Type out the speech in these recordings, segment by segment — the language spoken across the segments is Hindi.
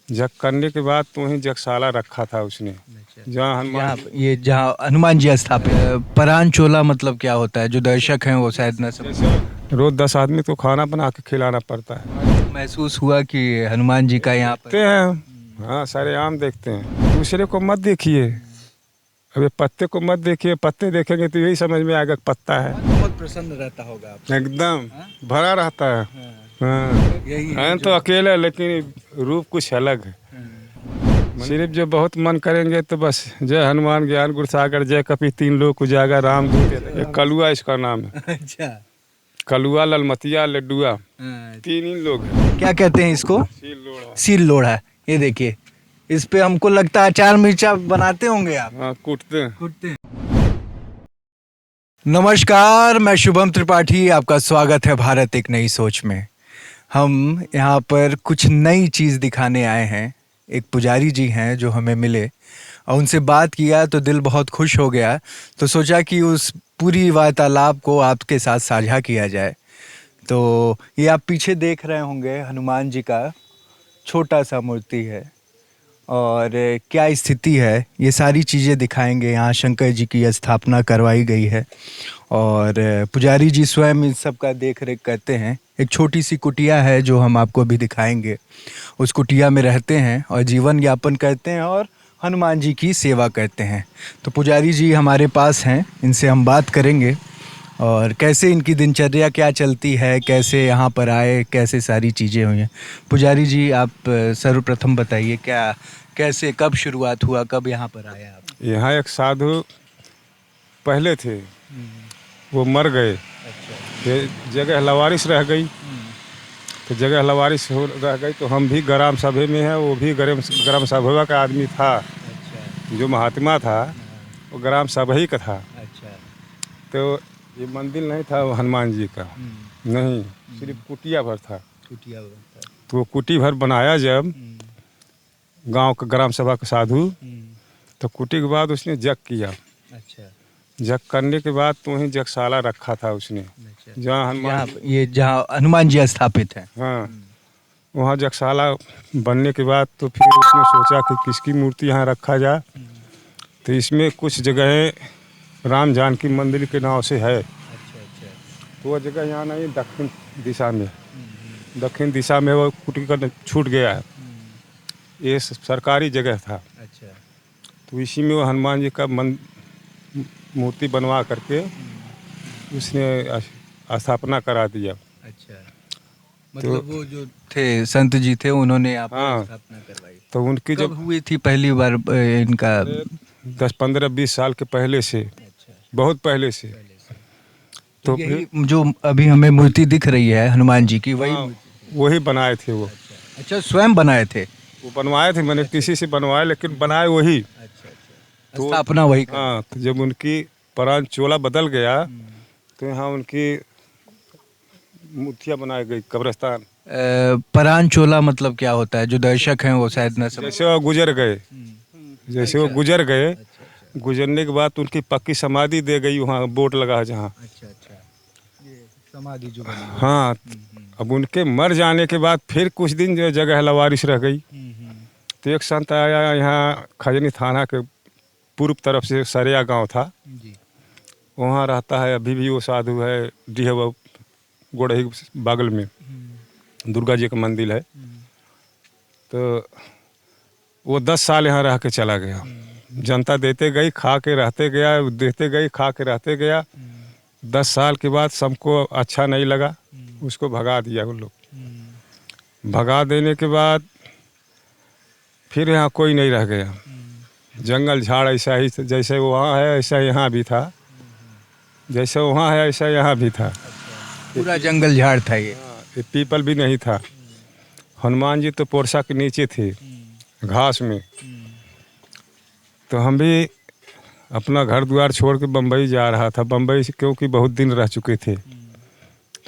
जग करने के बाद तो वहीं जगशाला रखा था उसने, जहाँ हनुमान ये जहाँ हनुमान जी स्थापित परान चोला मतलब क्या होता है? जो दर्शक हैं वो शायद न समझ। जैसे रोज 10 आदमी को खाना बना के खिलाना पड़ता है। महसूस हुआ कि हनुमान जी का यहाँ पर। देखते हैं, हाँ सारे आम देखते हैं, दूसरे को मत देखिए। अबे पत्ते को मत देखिए, पत्ते देखेंगे तो यही समझ में आएगा कि पत्ता है। बहुत प्रसन्न रहता होगा आप। एकदम भरा रहता है। हाँ, हाँ, यही है हैं तो अकेले लेकिन रूप कुछ अलग है। सिर्फ जो बहुत मन करेंगे तो बस जय हनुमान ज्ञान गुण सागर जय कपि तीन लोक उजागर राम दूत ये कलुआ इसका नाम है। अच्छा। कलुआ, ललमतिया, लड्डुआ, हाँ, तीन ही लोग हैं। क्या कहते हैं इसको? सील लोढ़ा। सील लोढ़ा। ये देखिए, इस पे हमको लगता है अचार मिर्चा बनाते होंगे आप। हाँ कूटते हैं। कुटते हैं। नमस्कार, मैं शुभम त्रिपाठी, आपका स्वागत है भारत एक नई सोच में। हम यहाँ पर कुछ नई चीज़ दिखाने आए हैं। एक पुजारी जी हैं जो हमें मिले और उनसे बात किया तो दिल बहुत खुश हो गया। तो सोचा कि उस पूरी वार्तालाप को आपके साथ साझा किया जाए। तो ये आप पीछे देख रहे होंगे हनुमान जी का छोटा सा मूर्ति है और क्या स्थिति है ये सारी चीज़ें दिखाएंगे। यहाँ शंकर जी की स्थापना करवाई गई है और पुजारी जी स्वयं इन सब का देख रेख करते हैं। एक छोटी सी कुटिया है जो हम आपको अभी दिखाएंगे। उस कुटिया में रहते हैं और जीवन यापन करते हैं और हनुमान जी की सेवा करते हैं। तो पुजारी जी हमारे पास हैं, इनसे हम बात करेंगे और कैसे इनकी दिनचर्या क्या चलती है, कैसे यहाँ पर आए, कैसे सारी चीज़ें हुई हैं। पुजारी जी आप सर्वप्रथम बताइए क्या कैसे कब शुरुआत हुआ, कब यहाँ पर आए आप? यहाँ एक साधु पहले थे, वो मर गए। अच्छा। ये जगह लवारिस रह गई, तो जगह लवारिस रह गई तो हम भी ग्राम सभा में हैं, वो भी ग्राम सभा का आदमी था। अच्छा। जो महात्मा था वो ग्राम सभा ही का था। अच्छा। तो ये मंदिर नहीं था वो हनुमान जी का, नहीं, सिर्फ कुटिया भर था। कुटिया होता है। तो वो कुटी भर बनाया जब गांव का ग्राम सभा का साधु, तो कुटी के बाद उसने जग किया। अच्छा। जग करने के बाद तो वहीं जगशाला रखा था उसने, अच्छा। जहाँ हनुमान ये जहाँ हनुमान जी स्थापित हैं। हाँ, वहाँ जगशाला बनने के बाद तो फिर उसने सोचा कि किसकी मूर्ति यहाँ रखा जाए। तो इसमें कुछ जगहें राम जानकी मंदिर के नाम से है। अच्छा। अच्छा। तो वह जगह यहाँ नहीं, दक्षिण दिशा में, दक्षिण दिशा में वो कुटी का छूट गया है। ये सरकारी जगह था। अच्छा। तो इसी में वो हनुमान जी का मूर्ति बनवा करके उसने स्थापना करा दिया। अच्छा। मतलब वो जो थे संत जी थे उन्होंने यहाँ पर हाँ, स्थापना करवाई। तो उनकी कब जब हुई थी पहली बार इनका? 10-15-20 साल के पहले से, अच्छा। बहुत पहले से। पहले से। तो तो फिर यही जो अभी हमें मूर्ति दिख रही है हनुमान जी की, वही हाँ, मूर्ति थी? वही बनाए थे वो। अच्छा। अच्छा, स्वयं बनाए थे? वो बनवाए थे, मैंने किसी से बनवाए लेकिन बनाए वही। अच्छा। अच्छा, तो स्थापना वही कर। हाँ, तो जब उनकी प्राण चोला बदल गया तो यहाँ उनकी मूर्तियाँ बनाई गई, कब्रिस्तान। परान चोला मतलब क्या होता है? जो दर्शक हैं वो शायद न समझ। जैसे वो गुजर गए, जैसे वो गुजर गए, अच्छा। अच्छा। गुजरने के बाद तो उनकी पक्की समाधि दे गई, वहाँ बोर्ड लगा है जहाँ। अच्छा। अच्छा, ये समाधि जो बनी है। हाँ, अब उनके मर जाने के बाद फिर कुछ दिन जो जगह लवारिस रह गई। तो एक संत आया यहाँ खजनी थाना के पूर्व तरफ से सरिया गांव था, जी। वहाँ रहता है अभी भी वो साधु है। डीह गोड़ही बगल में दुर्गा जी का मंदिर है। तो वो 10 साल यहाँ रह के चला गया। जनता देते गई, खा के रहते गया, देते गई, खा के रहते गया। 10 साल के बाद सबको अच्छा नहीं लगा, उसको भगा दिया वो लोग। भगा देने के बाद फिर यहाँ कोई नहीं रह गया। जंगल झाड़ ऐसा ही, जैसे वहाँ है ऐसा यहाँ भी था, जैसे वहाँ है ऐसा यहाँ भी था। पूरा जंगल झाड़ था ये। ये पीपल भी नहीं था। हनुमान जी तो पोरसा के नीचे थे, घास में। तो हम भी अपना घर द्वार छोड़ के बम्बई जा रहा था, बम्बई से क्योंकि बहुत दिन रह चुके थे।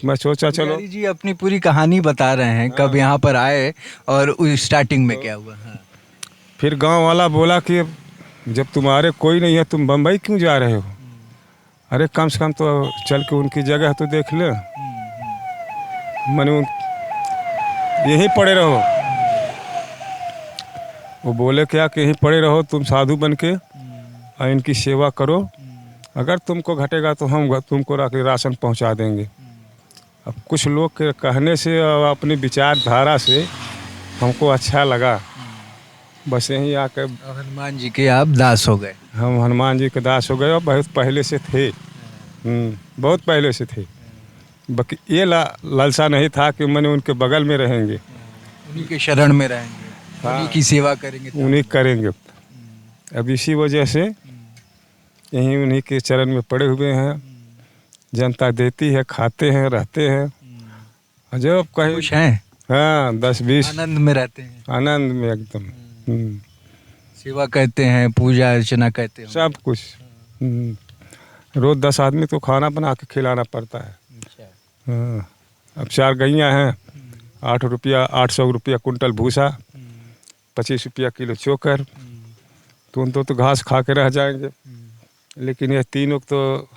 मैं सोचा चलो। पुजारी जी अपनी पूरी कहानी बता रहे हैं, कब यहाँ पर आए और स्टार्टिंग में क्या हुआ। हाँ। फिर गांव वाला बोला कि जब तुम्हारे कोई नहीं है तुम बम्बई क्यों जा रहे हो? अरे कम से कम तो चल के उनकी जगह तो देख ले। मैंने यहीं पड़े रहो। वो बोले क्या कि यहीं पड़े रहो तुम साधु बन के और इनकी सेवा करो, अगर तुमको घटेगा तो हम तुमको राशन पहुंचा देंगे। अब कुछ लोग के कहने से और अपनी विचारधारा से हमको अच्छा लगा, बस यहीं आकर और हनुमान जी के आप दास हो गए। हम हनुमान जी के दास हो गए और बहुत पहले से थे। बहुत पहले से थे। बाकी ये लालसा नहीं था कि मैंने उनके बगल में रहेंगे, उन्हीं के शरण में रहेंगे, हाँ। उन्हीं की सेवा करेंगे, उन्हीं करेंगे। अब इसी वजह से यहीं उन्हीं के चरण में पड़े हुए हैं। जनता देती है, खाते हैं, रहते हैं। और जब कहीं खुश हैं, हाँ 10-20 आनंद में रहते हैं, आनंद में एकदम। सेवा करते हैं, पूजा अर्चना करते हैं। सब कुछ। रोज 10 आदमी तो खाना बना के खिलाना पड़ता है। हाँ। अब 4 गैयाँ हैं, 800 रुपया कुंटल भूसा, 25 रुपया किलो चोकर। तो उन तो घास खा के रह जाएंगे, लेकिन ये तीनों तो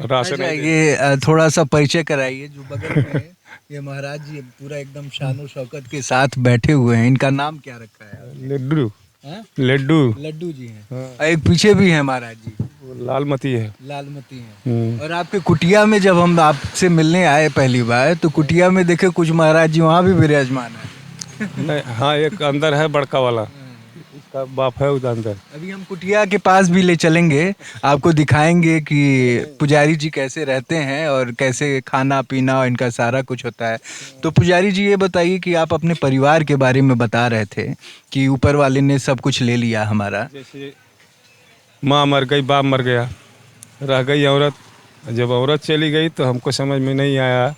राशन अच्छा, ये थोड़ा सा परिचय कराइए। जो बगल में है, ये महाराज जी पूरा एकदम शानो शौकत के साथ बैठे हुए हैं, इनका नाम क्या रखा है? लड्डू। हाँ? लड्डू। लड्डू जी हैं। हाँ। एक पीछे भी है महाराज जी, वो लालमती है। लालमती हैं। और आपके कुटिया में जब हम आपसे मिलने आए पहली बार, तो कुटिया में देखे कुछ महाराज जी वहाँ भी विराजमान है। नहीं, हाँ एक अंदर है बड़का वाला, इसका बाप है उधर अंदर। अभी हम कुटिया के पास भी ले चलेंगे, आपको दिखाएंगे कि पुजारी जी कैसे रहते हैं और कैसे खाना पीना और इनका सारा कुछ होता है। तो पुजारी जी ये बताइए कि आप अपने परिवार के बारे में बता रहे थे कि ऊपर वाले ने सब कुछ ले लिया हमारा। जैसे माँ मर गई, बाप मर गया, रह गई औरत। जब औरत चली गई तो हमको समझ में नहीं आया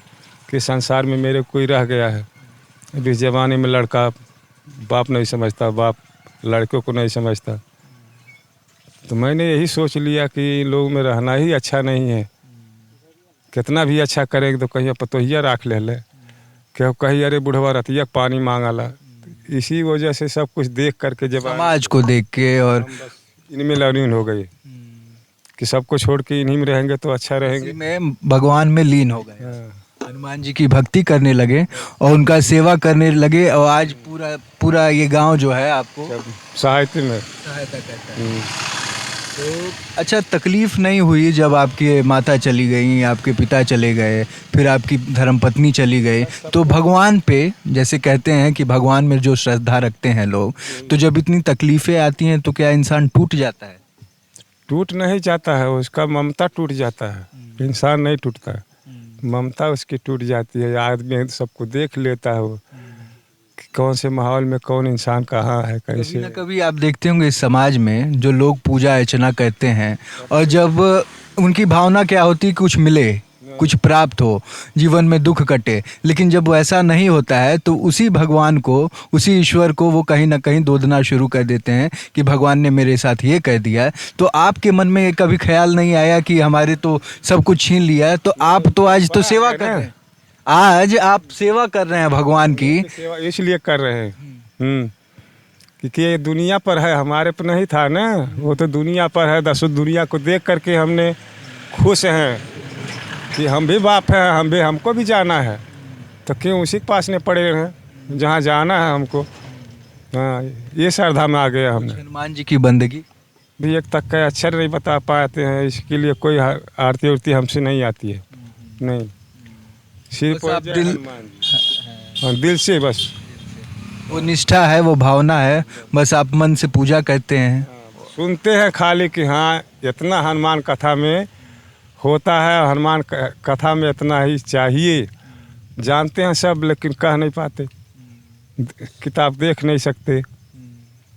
कि संसार में मेरे कोई रह गया है। अभी इस ज़माने में लड़का बाप नहीं समझता, बाप लड़कों को नहीं समझता। तो मैंने यही सोच लिया कि इन लोगों में रहना ही अच्छा नहीं है। कितना भी अच्छा करेंगे तो कहीं पतोहिया राख ले क्या कहीं अरे बुढ़वा रतिया पानी मांगाला। इसी वजह से सब कुछ देख करके जब समाज को देख के और इनमें लर्निंग हो गई कि सबको छोड़ के इन्हीं में रहेंगे तो अच्छा रहेंगे। इसी में भगवान में लीन हो गए, हाँ। हनुमान जी की भक्ति करने लगे और उनका सेवा करने लगे। और आज पूरा पूरा ये गांव जो है आपको सहायता में सहायता करता है। तो अच्छा, तकलीफ नहीं हुई जब आपकी माता चली गई, आपके पिता चले गए, फिर आपकी धर्मपत्नी चली गई, तो भगवान पे जैसे कहते हैं कि भगवान में जो श्रद्धा रखते हैं लोग, तो जब इतनी तकलीफ़ें आती हैं तो क्या इंसान टूट जाता है? टूट नहीं जाता है, उसका ममता टूट जाता है। इंसान नहीं टूटता है, ममता उसकी टूट जाती है। आदमी सबको देख लेता है वो कि कौन से माहौल में कौन इंसान कहाँ है, कभी कैसे। ना कभी आप देखते होंगे इस समाज में जो लोग पूजा अर्चना करते हैं और जब उनकी भावना क्या होती है, कुछ मिले, कुछ प्राप्त हो, जीवन में दुख कटे। लेकिन जब वो ऐसा नहीं होता है तो उसी भगवान को, उसी ईश्वर को वो कहीं ना कहीं दोधना शुरू कर देते हैं कि भगवान ने मेरे साथ ये कह दिया। तो आपके मन में कभी ख्याल नहीं आया कि हमारे तो सब कुछ छीन लिया है? तो आप तो आज तो सेवा कर रहे हैं, आज आप सेवा कर रहे हैं भगवान की। सेवा इसलिए कर रहे हैं क्योंकि ये दुनिया पर है, हमारे पर नहीं था ना। वो तो दुनिया पर है, दसों दुनिया को देख करके हमने खुश हैं कि हम भी बाप हैं, हमको भी जाना है। तो क्यों उसी के पास में पड़े हैं जहाँ जाना है हमको। हाँ, ये श्रद्धा में आ गया हमने। हनुमान जी की बंदगी भी एक तक का अक्षर नहीं बता पाते हैं, इसके लिए कोई आरती उरती हमसे नहीं आती है। नहीं, सिर्फ बस आप दिल दिल से, बस वो निष्ठा है, वो भावना है, बस आप मन से पूजा करते हैं। सुनते हैं खाली कि हाँ इतना हनुमान कथा में होता है, हनुमान कथा में इतना ही चाहिए। जानते हैं सब लेकिन कह नहीं पाते, किताब देख नहीं सकते।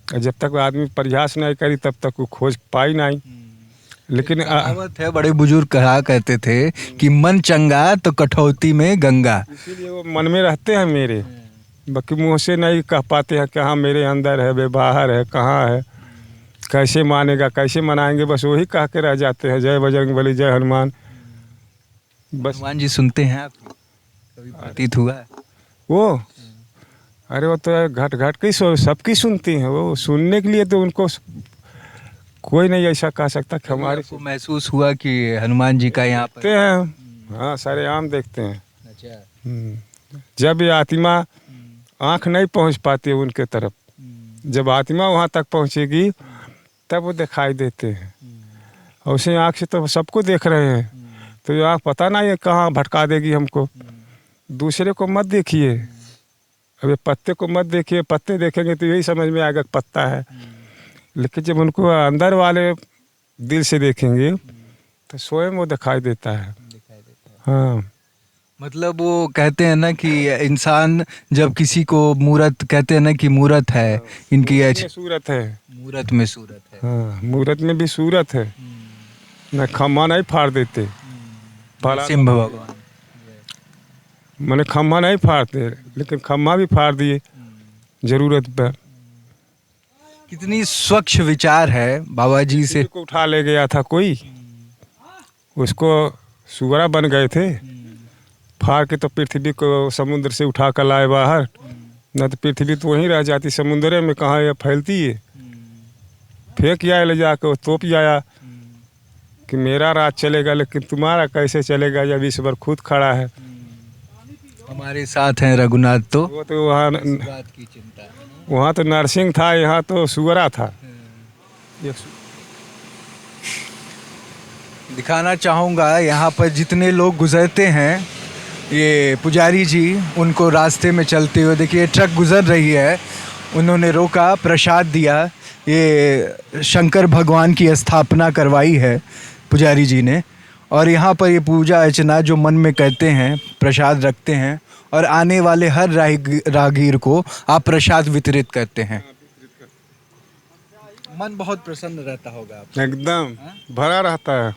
जब तक आदमी प्रयास नहीं करी तब तक वो खोज पाई नहीं। लेकिन कहावत है, बड़े बुजुर्ग कहा करते थे कि मन चंगा तो कठौती में गंगा। इसीलिए वो मन में रहते हैं मेरे, बाकी मुँह से नहीं कह पाते हैं कि हाँ मेरे अंदर है, वे बाहर है, कहाँ है, कैसे मानेगा, कैसे मनाएंगे। बस वही कह के रह जाते हैं, जय बजरंगबली, जय हनुमान। बस हनुमान जी सुनते हैं आप, कभी प्रतीत हुआ है? वो अरे वो तो घट घट के सबकी सुनती हैं। वो सुनने के लिए तो उनको कोई नहीं ऐसा कह सकता कि हमारे को महसूस हुआ कि हनुमान जी का यहाँ देखते हैं। हाँ, सारे आम देखते हैं। अच्छा। जब ये आत्मा आँख नहीं पहुँच पाती उनके तरफ, जब आत्मा वहाँ तक पहुँचेगी तब वो दिखाई देते हैं। और उसे आँख से तो सबको देख रहे हैं, तो ये आँख पता नहीं है कहाँ भटका देगी हमको। दूसरे को मत देखिए, अभी पत्ते को मत देखिए, पत्ते देखेंगे तो यही समझ में आएगा कि पत्ता है, लेकिन जब उनको अंदर वाले दिल से देखेंगे तो स्वयं वो दिखाई देता है। हाँ, मतलब वो कहते हैं ना कि इंसान जब किसी को मूरत कहते हैं ना कि मूरत है इनकी ये सूरत है। मूरत में सूरत है। हाँ, मूरत में भी सूरत है। न खम्मा नहीं फाड़ देते, नरसिंह भगवान। मैंने खम्मा नहीं फाड़ते, लेकिन खम्मा भी फाड़ दिए जरूरत पर। कितनी स्वच्छ विचार है बाबा जी से। को उठा ले गया था कोई, उसको सुगरा बन गए थे, फाड़ के तो पृथ्वी को समुद्र से उठा कर लाए बाहर, न तो पृथ्वी तो वहीं रह जाती, समुद्र में कहाँ ये फैलती है। फेंक आया ले जाकर, वो तोप आया कि मेरा राज चलेगा, लेकिन तुम्हारा कैसे चलेगा जब ईश्वर खुद खड़ा है। हमारे साथ हैं रघुनाथ तो वो तो वहाँ बात की चिंता है। वहाँ तो नरसिंह था, यहाँ तो सुगरा था। दिखाना चाहूँगा यहाँ पर जितने लोग गुजरते हैं, ये पुजारी जी उनको रास्ते में चलते हुए देखिए, ट्रक गुजर रही है, उन्होंने रोका, प्रसाद दिया। ये शंकर भगवान की स्थापना करवाई है पुजारी जी ने, और यहाँ पर ये पूजा अर्चना जो मन में करते हैं प्रसाद रखते हैं, और आने वाले हर राहगीर को आप प्रसाद वितरित करते हैं। मन बहुत प्रसन्न रहता होगा आपका। एकदम भरा रहता है।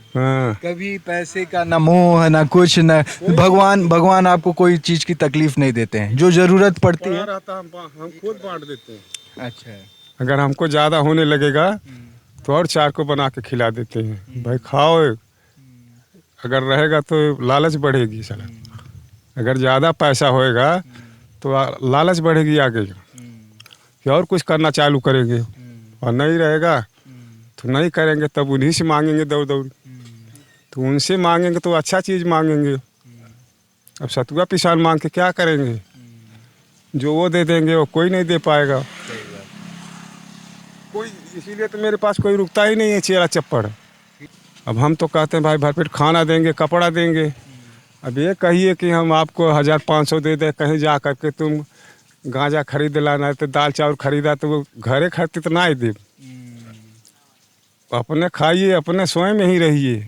हाँ। कभी पैसे का ना मोह ना कुछ न, भगवान आपको कोई चीज की तकलीफ नहीं देते हैं, जो जरूरत पड़ती है रहता हम खुद बांट देते हैं। अच्छा, अगर हमको ज़्यादा होने लगेगा तो और चार को बना के खिला देते हैं, भाई खाओ। अगर रहेगा तो लालच बढ़ेगी साला, अगर ज़्यादा पैसा होएगा तो लालच बढ़ेगी आगे कि और कुछ करना चालू करेंगे, और नहीं रहेगा तो नहीं करेंगे, तब उन्हीं से मांगेंगे दौड़ दौड़। तो उनसे मांगेंगे तो अच्छा चीज़ मांगेंगे। अब सतुआ पिसान मांग के क्या करेंगे, जो वो दे देंगे वो कोई नहीं दे पाएगा कोई। इसीलिए तो मेरे पास कोई रुकता ही नहीं है चेहरा चप्पड़। अब हम तो कहते हैं भाई भरपेट खाना देंगे, कपड़ा देंगे। अब ये कहिए कि हम आपको 1500 दे दें, कहीं जा कर के तुम गांजा खरीद लाना, तो दाल चावल खरीदा तो वो घरे खरीदते तो ना ही दे। अपने खाइए, अपने स्वयं में ही रहिए।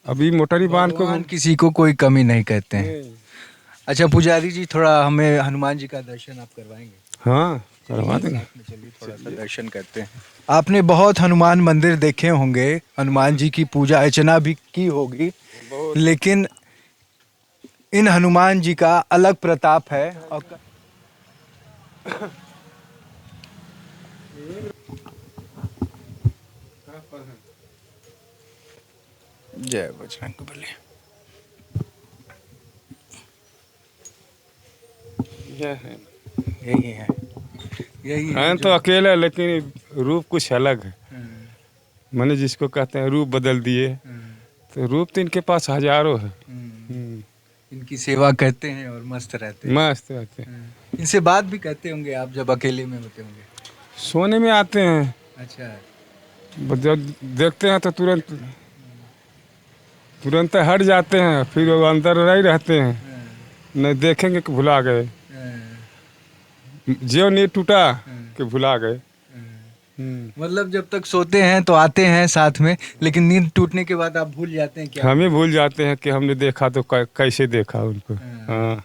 अभी मोटरी बांध को किसी को कोई कमी नहीं कहते हैं। अच्छा पुजारी जी, थोड़ा हमें हनुमान जी का दर्शन आप करवाएंगे? हाँ, करवा देंगे। चलिए थोड़ा सा दर्शन करते हैं। आपने बहुत हनुमान मंदिर देखे होंगे, हनुमान जी की पूजा अर्चना भी की होगी, लेकिन इन हनुमान जी का अलग प्रताप है। और जय बजरंगबली। यही है हैं तो अकेले, लेकिन रूप कुछ अलग है। मैंने जिसको कहते हैं रूप बदल दिए, तो रूप तो इनके पास हजारों है। इनकी सेवा करते हैं और मस्त रहते हैं। मस्त रहते हैं। इनसे बात भी करते होंगे आप जब अकेले में होते होंगे? सोने में आते हैं। अच्छा, जब देखते हैं तो तुरंत हट जाते हैं, फिर वो अंदर नहीं रहते हैं, न देखेंगे कि भुला गए, जो नहीं टूटा कि भुला गए। मतलब जब तक सोते हैं तो आते हैं साथ में, लेकिन नींद टूटने के बाद आप भूल जाते हैं क्या? हम ही भूल जाते हैं कि हमने देखा तो कैसे देखा उनको। हाँ।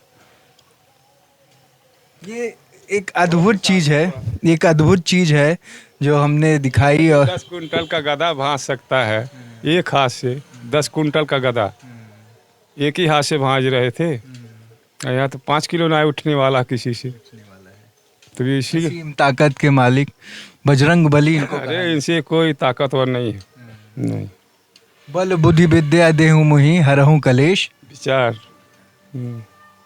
ये एक अद्भुत चीज है, एक अद्भुत चीज है जो हमने दिखाई। और 10 कुंटल का गधा भांज सकता है एक हाथ से। 10 कुंटल का गधा एक ही हाथ से भांज रहे थे। यहाँ तो 5 किलो ना उठने वाला किसी से। तो इसी ताकत के मालिक बजरंग बली इनको अरे इनसे कोई ताकतवर नहीं है। नहीं। बल बुद्धि विद्या देहु मुहि हरहु कलेश विचार।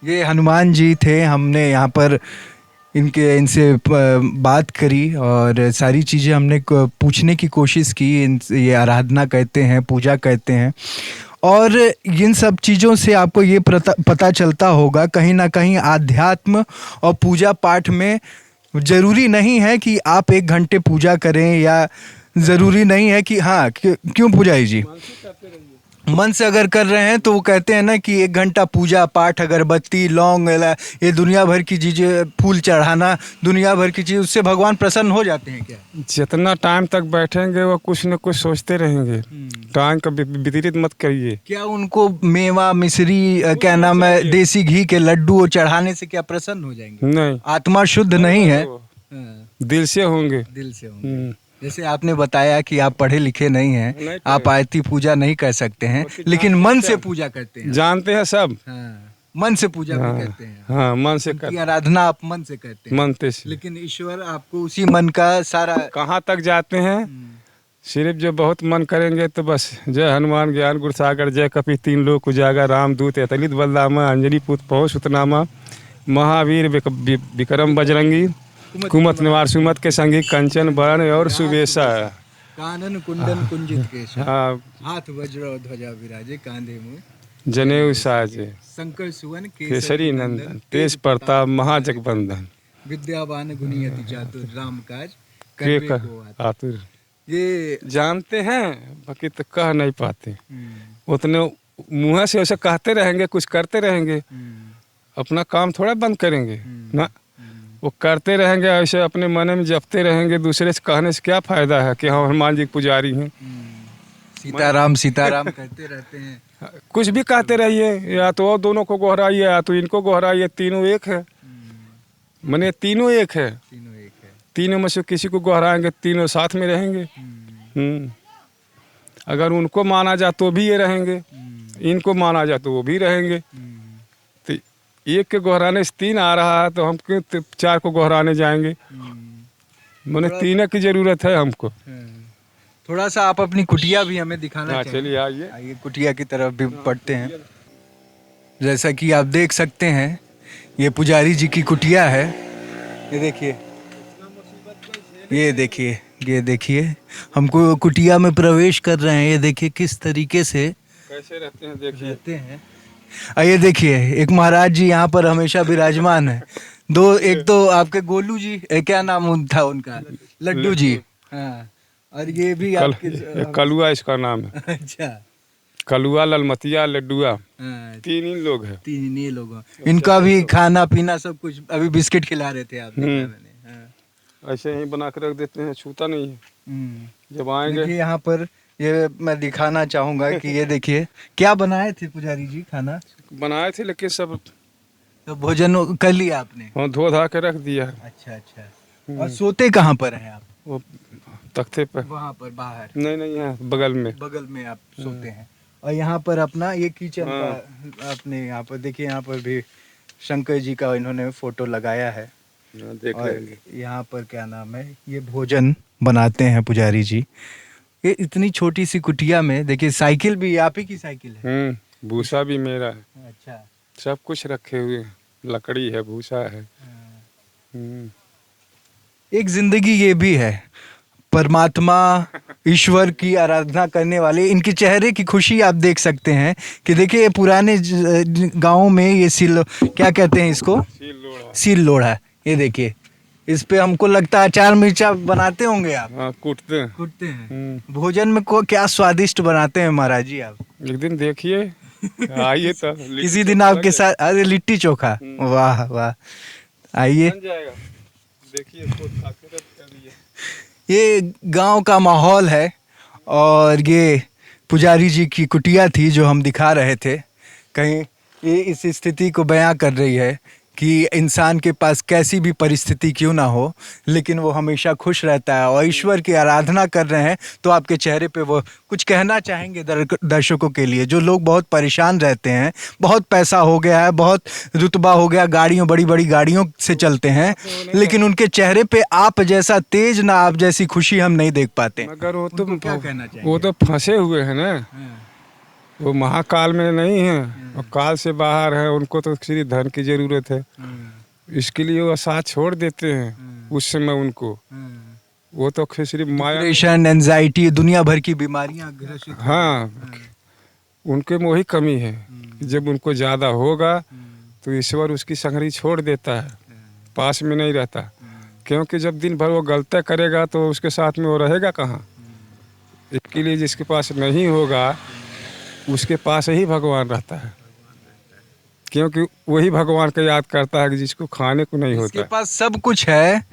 ये हनुमान जी थे। हमने यहाँ पर इनसे बात करी और सारी चीज़ें हमने पूछने की कोशिश की। ये आराधना कहते हैं, पूजा कहते हैं, और इन सब चीज़ों से आपको ये पता चलता होगा कहीं ना कहीं आध्यात्म और पूजा पाठ में जरूरी नहीं है कि आप 1 घंटे पूजा करें, या जरूरी नहीं है कि हाँ क्यों पुजारी जी मन से अगर कर रहे हैं तो वो कहते हैं ना कि 1 घंटा पूजा पाठ, अगरबत्ती, लौंग, ये दुनिया भर की चीजें, फूल चढ़ाना, दुनिया भर की चीज, उससे भगवान प्रसन्न हो जाते हैं क्या? जितना टाइम तक बैठेंगे वो कुछ न कुछ सोचते रहेंगे। टाइम का विपरीत मत करिए। क्या उनको मेवा, मिश्री, क्या नाम है, देसी घी के लड्डू चढ़ाने से क्या प्रसन्न हो जाएंगे? नहीं, आत्मा शुद्ध नहीं है? दिल से होंगे। दिल से होंगे। जैसे आपने बताया कि आप पढ़े लिखे नहीं हैं, आप आयती पूजा नहीं कर सकते हैं, लेकिन मन से पूजा करते हैं। जानते हैं सब। हाँ, मन से पूजा भी करते हैं। हाँ, मन से उनकी आराधना आप मन से करते हैं। मन से। लेकिन ईश्वर आपको उसी मन का सारा कहाँ तक जाते हैं? सिर्फ जो बहुत मन करेंगे तो बस जय हनुमान ज्ञान गुण सागर, जय कपि तीन लोक उजागर, रामदूत अतलित बलरामा, अंजलि पुत्र पवन सुतनामा, महावीर विक्रम बजरंगी, कुमत निवार सुमत के संगी, कंचन बरन और सुबेसा, कानन कुंडन कुंजित केशा, हाँ, हाथ वज्र और ध्वजा विराजे, कांधे मुँह जनेऊ साजे, शंकर सुवन केसरी नंदन, तेज प्रताप महाजगबंदन, विद्यावान गुणी अति चातुर, राम काज के करबे को आतुर। आतुर। ये जानते हैं बाकी तो कह नहीं पाते। उतने मुँह से ऐसे कहते रहेंगे, कुछ करते रहेंगे, अपना काम थोड़ा बंद करेंगे ना। वो करते रहेंगे ऐसे, अपने मन में जपते रहेंगे। दूसरे से कहने से क्या फायदा है कि हाँ हनुमान जी पुजारी हैं। सीताराम सीताराम करते रहते हैं। कुछ भी कहते रहिए, या तो दोनों को गोहराइए या तो इनको गोहराइए, तीनों एक है। मने तीनों एक है। तीनों एक है। तीनों में से किसी को गोहराएंगे, तीनों साथ में रहेंगे। अगर उनको माना जाए तो भी ये रहेंगे, इनको माना जाए तो वो भी रहेंगे। तो एक के गोहराने से 3 आ रहा है तो हम क्यों 4 को गोहराने जाएंगे? मैंने 3 की जरूरत है हमको। थोड़ा सा आप अपनी कुटिया भी हमें दिखाना चाहिए। चलिए आइए। आइए कुटिया की तरफ भी पढ़ते हैं। जैसा कि आप देख सकते हैं ये पुजारी जी की कुटिया है। ये देखिए, ये देखिए, ये देखिए, हमको कुटिया में प्रवेश कर रहे हैं। ये देखिए किस तरीके से कैसे रहते हैं, देखिए। रहते हैं। ये देखिए एक महाराज जी यहाँ पर हमेशा विराजमान है। एक तो आपके गोलू जी, क्या नाम था उनका? लड्डू जी। हाँ, और ये भी कलुआ इसका नाम है। अच्छा, कलुआ, ललमतिया, लड्डुआ, हाँ, 3 ही लोग हैं। 3 ही लोग हैं। इनका भी खाना पीना सब कुछ, अभी बिस्किट खिला रहे थे आप, देखा मैंने। हाँ। ऐसे ही बना के रख देते हैं, छूता नहीं है। जब आएंगे देखिए यहाँ पर, ये मैं दिखाना चाहूंगा कि ये देखिए क्या बनाए थे पुजारी जी खाना। बनाए थे लेकिन सब तो भोजन कर लिया आपने? हाँ, धो धा के रख दिया। अच्छा अच्छा। और सोते कहाँ पर हैं आप? वो तख्ते पर। वहाँ पर बाहर? नहीं नहीं, यहाँ बगल में। बगल में आप सोते हैं। और यहाँ पर अपना ये किचन का, अपने यहाँ पर देखिए, यहाँ पर भी शंकर जी का इन्होंने फोटो लगाया है। देख लेंगे। यहाँ पर क्या नाम है, ये भोजन बनाते हैं पुजारी जी। ये इतनी छोटी सी कुटिया में देखिए, साइकिल भी आप ही की साइकिल है? भूसा भी मेरा है। अच्छा, सब कुछ रखे हुए हैं, लकड़ी है, भूसा है। एक जिंदगी ये भी है, परमात्मा ईश्वर की आराधना करने वाले, इनके चेहरे की खुशी आप देख सकते हैं कि देखिए पुराने गांवों में ये क्या कहते हैं इसको? सील लोढ़ा। ये देखिए, इस पे हमको लगता है अचार मिर्चा बनाते होंगे आप। हाँ, कूटते हैं। भोजन में को क्या स्वादिष्ट बनाते हैं महाराज जी आप? एक दिन देखिए, आइए तो किसी दिन आपके साथ। अरे लिट्टी चोखा, वाह वाह, आइए। देखिए, ये गांव का माहौल है और ये पुजारी जी की कुटिया थी जो हम दिखा रहे थे। कहीं ये इस स्थिति को बयां कर रही है कि इंसान के पास कैसी भी परिस्थिति क्यों ना हो, लेकिन वो हमेशा खुश रहता है और ईश्वर की आराधना कर रहे हैं। तो आपके चेहरे पे वो कुछ कहना चाहेंगे दर्शकों के लिए, जो लोग बहुत परेशान रहते हैं, बहुत पैसा हो गया है, बहुत रुतबा हो गया, गाड़ियों, बड़ी बड़ी गाड़ियों से चलते हैं, लेकिन उनके चेहरे पे आप जैसा तेज ना, आप जैसी खुशी हम नहीं देख पाते। मगर वो तो क्या कहना चाहिए? वो तो फंसे हुए हैं ना, वो महाकाल में नहीं है, और काल से बाहर है। उनको तो सिर्फ धन की जरूरत है, इसके लिए वो साथ छोड़ देते हैं उस समय उनको। वो तो सिर्फ माया, डिप्रेशन, एंजाइटी, दुनिया भर की बीमारियां ग्रसित। हाँ, उनके में वही कमी है कि जब उनको ज़्यादा होगा तो ईश्वर उसकी संगरी छोड़ देता है, पास में नहीं रहता। क्योंकि जब दिन भर वो गलती करेगा तो उसके साथ में वो रहेगा कहाँ। इसके लिए जिसके पास नहीं होगा उसके पास ही भगवान रहता है, क्योंकि वही भगवान को याद करता है कि जिसको खाने को नहीं जिसके होता। पास सब कुछ है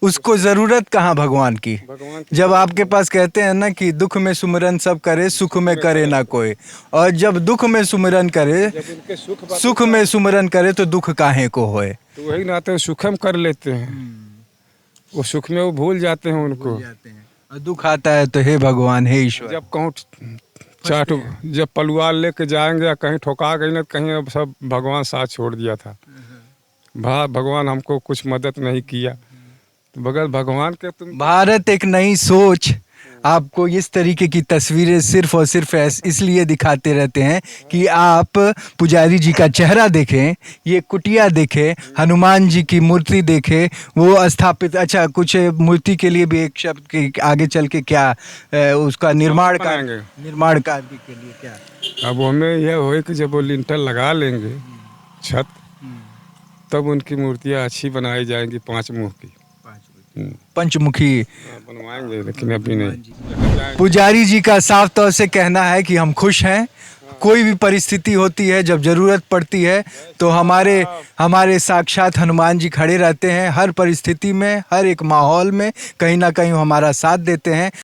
उसको जरूरत कहाँ भगवान की। भगवान जब आपके पास कहते हैं ना कि दुख में सुमिरन सब करे, सुख में करे ना कोई, और जब दुख में सुमिरन करे, जब उनके सुख में सुमिरन करे तो दुख काहे को होए। तो वही नाते सुखम कर लेते हैं, वो सुख में वो भूल जाते हैं उनको। और दुख आता है तो हे भगवान हे ईश्वर। जब कहूँ चाट जब पलवार लेके जाएंगे या कहीं ठोका गई ना, कहीं अब सब भगवान साथ छोड़ दिया था, भगवान हमको कुछ मदद नहीं किया, तो बगैर भगवान के तुम। भारत एक नई सोच आपको इस तरीके की तस्वीरें सिर्फ और सिर्फ इसलिए दिखाते रहते हैं कि आप पुजारी जी का चेहरा देखें, ये कुटिया देखें, हनुमान जी की मूर्ति देखें, वो स्थापित। अच्छा, कुछ मूर्ति के लिए भी एक शब्द के आगे चल के क्या उसका निर्माण कार्य के लिए क्या। अब हमें यह हो कि जब वो लिंटर लगा लेंगे छत, तब उनकी मूर्तियाँ अच्छी बनाई जाएंगी 5 मुँह की। पंचमुखी बनवाएंगे, लेकिन अभी नहीं। पुजारी जी का साफ तौर से कहना है कि हम खुश हैं। कोई भी परिस्थिति होती है, जब जरूरत पड़ती है तो हमारे साक्षात हनुमान जी खड़े रहते हैं। हर परिस्थिति में, हर एक माहौल में कहीं ना कहीं हमारा साथ देते हैं।